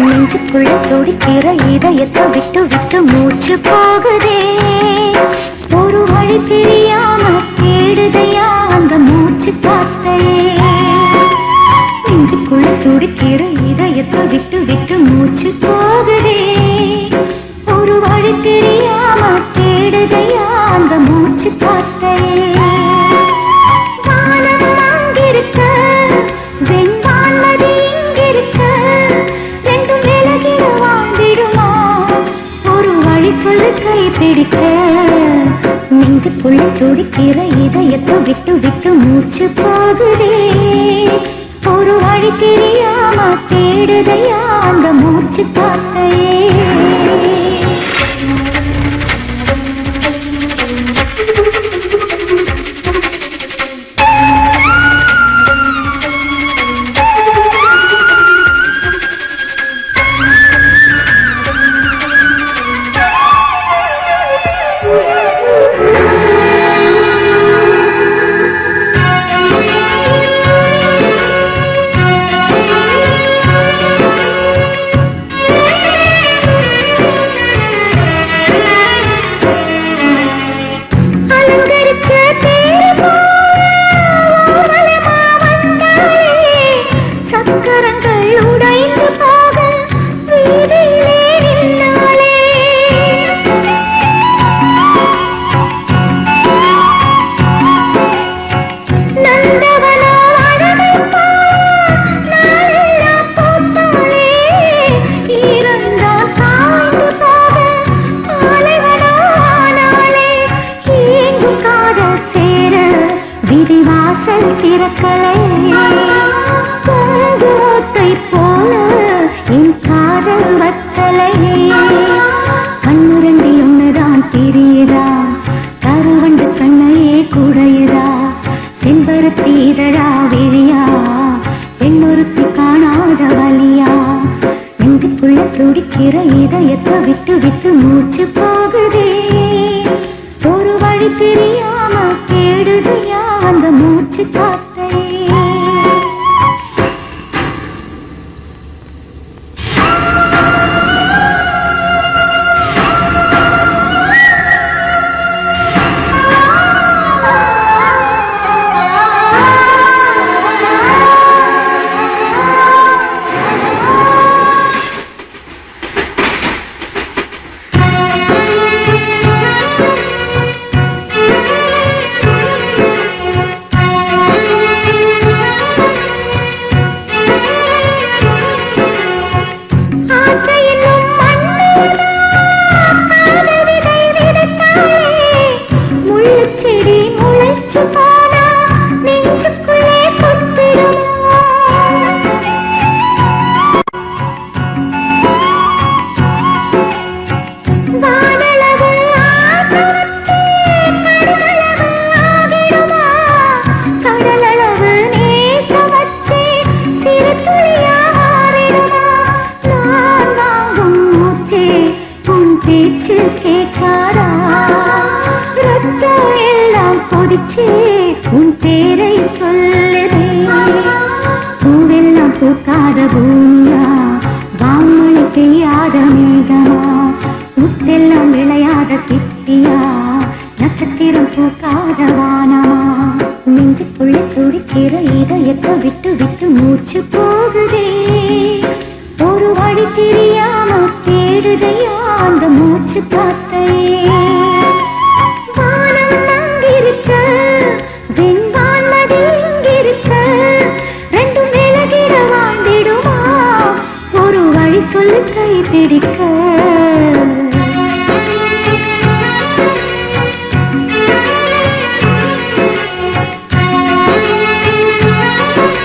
நெஞ்சுக்குள்ள துடிக்கிற இதயத்தை விட்டு விட்டு மூச்சு போகுதே. ஒரு வழி தெரியாம தேடுதையா அந்த மூச்சு காத்தையே. நெஞ்சுக்குள்ள துடிக்கிற இதயத்தை விட்டு விட்டு மூச்சு போகுதே. ஒரு வழி தெரியாம தேடுதையா அந்த மூச்சு காத்தையே. வானம் அங்கிருக்க வெண்வான்மதி இங்கிருக்க ரெண்டும் விலகிட வாழ்ந்திடுமா? ஒரு வழி சொல்லு கை பிடிக்க. நெஞ்சுக்குள்ள துடிக்கிற இதயத்தை விட்டு விட்டு மூச்சு போகுதே. ஒரு வழி தெரியாம தேடுதையா அந்த மூச்சு காத்தையே. விதிவாசல் திறக்கலையே. பூங்கோத்தை போல என் காதல் வத்தலையே. கண்ணுரண்டி ஒண்ணுதான் தெரியுதா? கருவண்டு கண்ணையே குடையுதா? செம்பருத்தி இதழா விழியா? பெண்ணொருத்தி காணாத வலியா? நெஞ்சுக்குள்ள துடிக்கிற இதயத்தை விட்டு விட்டு மூச்சு போகுதே. ஒரு வழி தெரியாம தேடுதையா அந்த மூச்சு காத்தையே. பேச்சு கேட்காரா? ரத்தம் எல்லாம் கொதிச்சு உன் பேரை சொல்லுதே. பூவெல்லாம் பூக்காத பூமியா? வான்மொழி பெய்யாத மேகமா? முத்தெல்லாம் விளையாத சித்தியா? நட்சத்திரம் பூக்காத வானமா? நெஞ்சுக்குள்ள துடிக்கிற இதயத்தை விட்டு விட்டு மூச்சு போகுதே. ஒரு வழி தெரியாம தேடுதையா அந்த மூச்சு காத்தையே. வானம் அங்கிருக்க வெண்வான்மதி இங்கிருக்க ரெண்டும் விலகிட வாழ்ந்திடுமா? ஒரு வழி சொல்லு கை பிடிக்க.